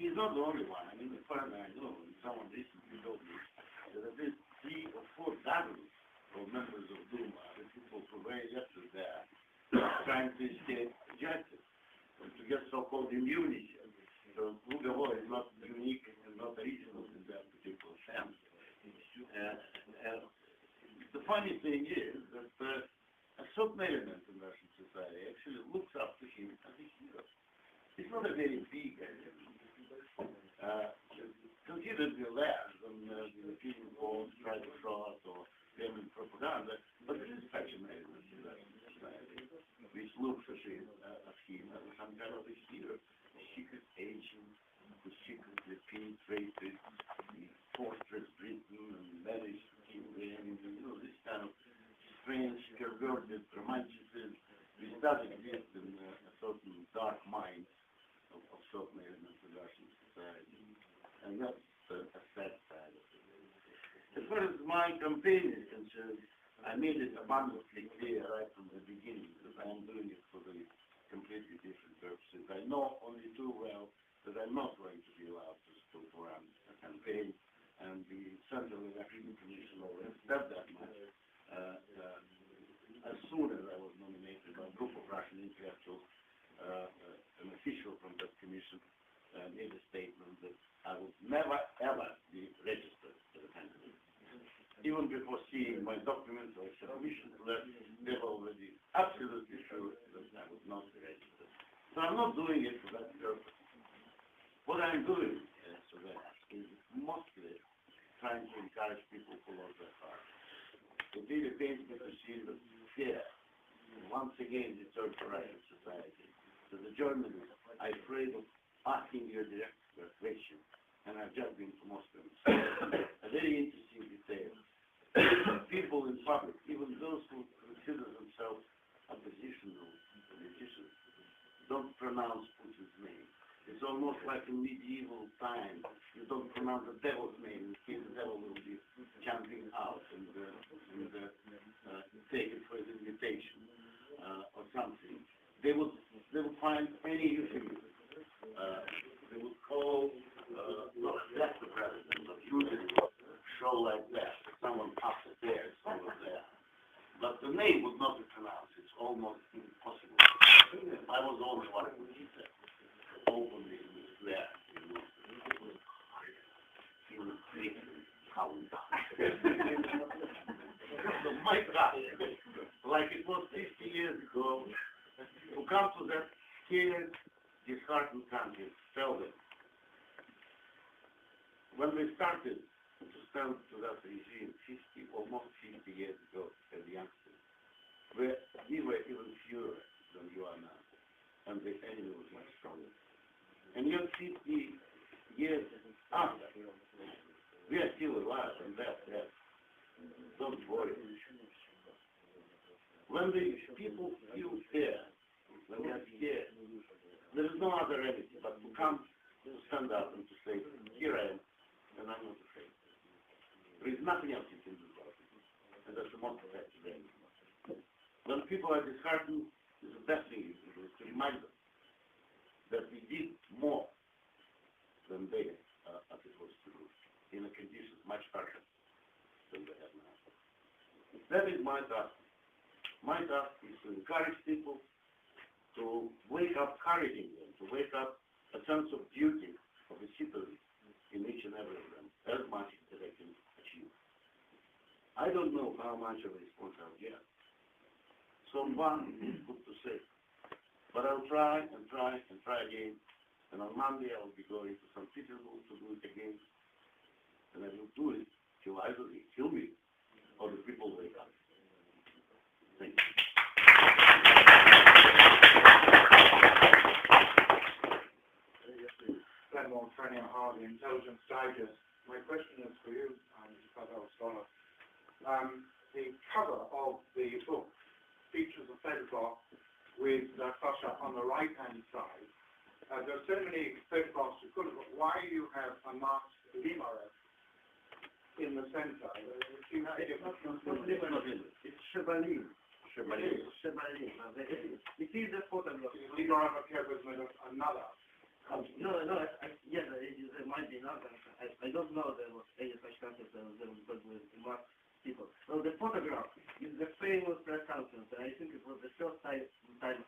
he's not the only one. I mean, as far as I know, someone recently told me that at least 3 or 4 dozens of members of Duma, the people who were yesterday there, trying to escape justice and to get so-called immunity. So Lugovo is not unique and not original in that particular sense. The funny thing is that a certain element in Russian society actually looks up to him as a hero. He's not a very big considerably less than the European polls try to show us or Kremlin propaganda, but there is such an element in Russian society which looks at him as some kind of a hero, a secret agent who secretly penetrated the fortress Britain and managed to kill them, this kind of strange, perverted romanticism which does exist in a certain dark mind of certain elements of Russian society. And that's a sad side of it. As far as my campaign is concerned, I made it abundantly clear right from the beginning that I am doing it for the completely different purposes. I know only too well that I'm not going to be allowed to run a campaign, and the Central Election Commission already said that much. As soon as I was nominated by a group of Russian intellectuals, an official from that commission made a statement that I would never ever be registered as a candidate. Even before seeing my documents or submission to that, they were already absolutely sure that I would not be registered. So I'm not doing it for that purpose. What I'm doing is mostly trying to encourage people to love their heart. It really pains me to see that fear, once again, returns to Russian society. So the journalists are afraid of asking you a direct question, and I've just been to Moscow. A very interesting detail. People in public, even those who consider themselves oppositional politicians, don't pronounce Putin's name. It's almost like in medieval times. You don't pronounce the devil's name, in case the devil will be jumping out and take it for his invitation or something. They would find any euphemism. They would call not just the president, but usually show like that. Someone upstairs, someone there. But the name would not be pronounced. It's almost impossible. I was the only one who did that. Openly there. He was thinking, calm down. So my God, like it was 50 years ago, to come to that scared, disheartened country, tell them. When we started to stand to that regime almost 50 years ago as youngsters, we were even fewer than you are now, and the enemy was much stronger. And yet 50 years after, we are still alive and they're dead. Don't worry. When the people feel fear, when they are scared, there is no other remedy but to come to stand up and to say, here I am, and I'm not afraid. There is nothing else you can do about it. And that's the most effective remedy. When people are disheartened, the best thing you can do is to remind them that we did more than they are supposed to do in a conditions much harsher than they have now. That is my task. My task is to encourage people to wake up courage in them, to wake up a sense of duty of a citizen in each and every of them, as much as I can achieve. I don't know how much of a response I'll get. Someone is good to say. But I'll try and try and try again. And on Monday I'll be going to St. Petersburg to do it again. And I will do it till either they kill me or the people wake up. Thank you. Pavel Stroilov, the Intelligence Digest. My question is for you, Pavel Stroilov. The cover of the book features a photograph with Sasha on the right-hand side. There are so many photographs you could have, but why do you have a masked Limarev in the center? It's Chevalin. Chevalin. It is a photograph. Limarev covers with another. No, yes, there might be another. I don't know there was any such concept there was mass people. So the photograph is the famous press conference, and I think it was the first time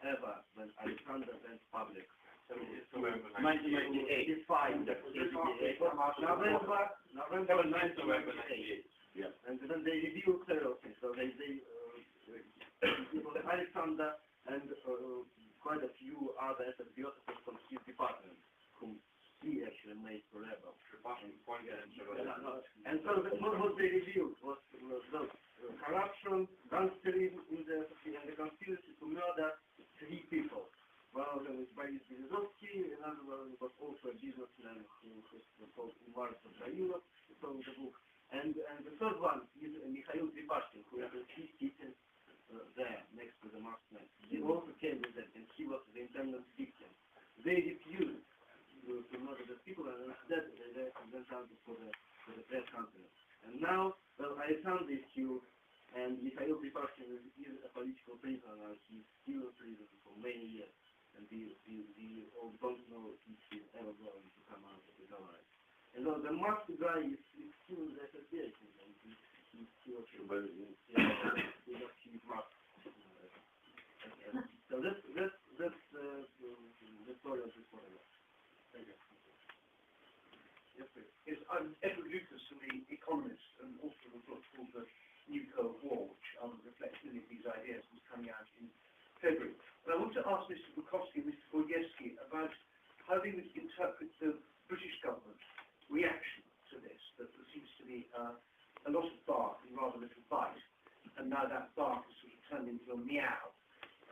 ever when Alexander went public. 1998. Defined. November 1998. Yeah. And then they reviewed several things. So they Alexander and quite a few other SSBOs from his department, whom he actually made forever. And so what they reviewed was corruption, gangsterism in the conspiracy to murder 3 people. One of them is Pavel Stroilov, another one was also a businessman who was called Gerard Batten MEP, so the book. And the third one is Mikhail Tripashkin, who was sitting there next to the masked man. He also came with them, and he was the intended victim. They refused to murder the people, and instead they went out for the press conference. And now, well, Alexander is killed, and Mikhail Tripashkin is a political prisoner. He's still in prison for many years, and we all don't know if he's ever going to come out of the government. And so the masked guy is still in the association, and he's still so that's the story of this photograph. Thank you. Yes, please. Yes, I'm Edward Lucas from The Economist, and also the book called The New Cold War, which reflects many of these ideas, was coming out in February. And I want to ask Mr. Bukovsky and Mr. Gordievsky about how they would interpret the British government's reaction to this, that there seems to be a lot of bark and rather little bite, and now that bark has sort of turned into a meow,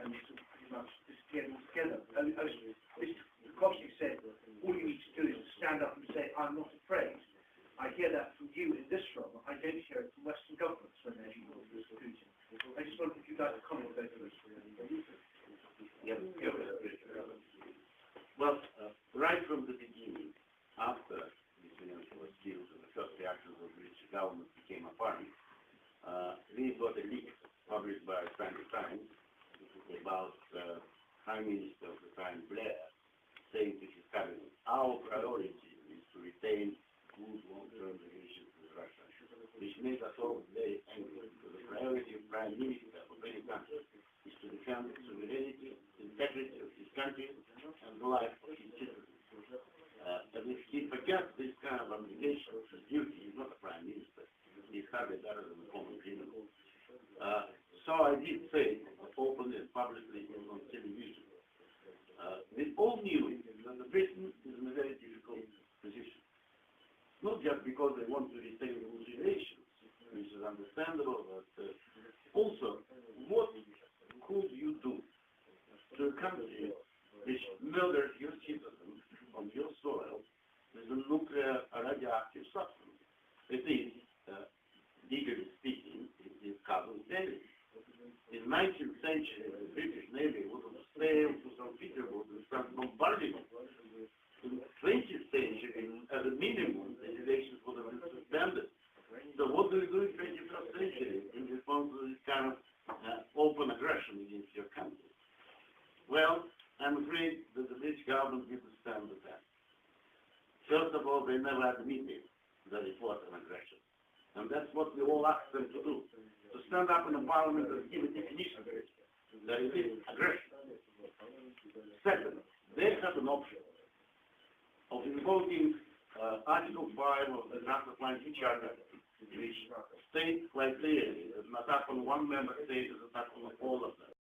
and it's sort of pretty much disappeared altogether. As Mr. Bukovsky said, all you need to do is to stand up and say, I'm not afraid. I hear that from you in this room. I don't hear it from Western governments when they're dealing with this Putin. I just wondered if you'd like to comment on both of those. Well, right from the beginning, after Litvinenko was killed and the first reactions of the British government became apparent, we got a leak published by Sunday Times about Prime Minister of the time, Blair, saying to his cabinet, our priority is to retain good long-term relations with Russia, which made us all very angry, because the priority of Prime Minister of any country is to defend the sovereignty, integrity of his country, and the life of his citizens. And if he forgets this kind of obligation, his duty, he's not a Prime Minister, he's hardly better than a common criminal. So I did say openly and publicly on television. We all knew that the Britain is in a very difficult position. Not just because they want to retain good relations, which is understandable, but also what could you do to a country which murders your citizens on your soil with a nuclear radioactive substance? It is, legally speaking, it is carbon dating. In the 19th century, the British Navy would have sailed to St. Petersburg and started bombarding it. In the 20th century, at a minimum, the relations would have been suspended. So what do we do in the 21st century in response to this kind of open aggression against your country? Well, I'm afraid that the British government didn't stand with that. First of all, they never admitted that it was an aggression. And that's what we all asked them to do. To stand up in the parliament and give a definition that it is aggression. Second, they have an option of invoking Article 5 of the Transatlantic Charter, which states quite clearly that an attack on one member state is an attack on all of them.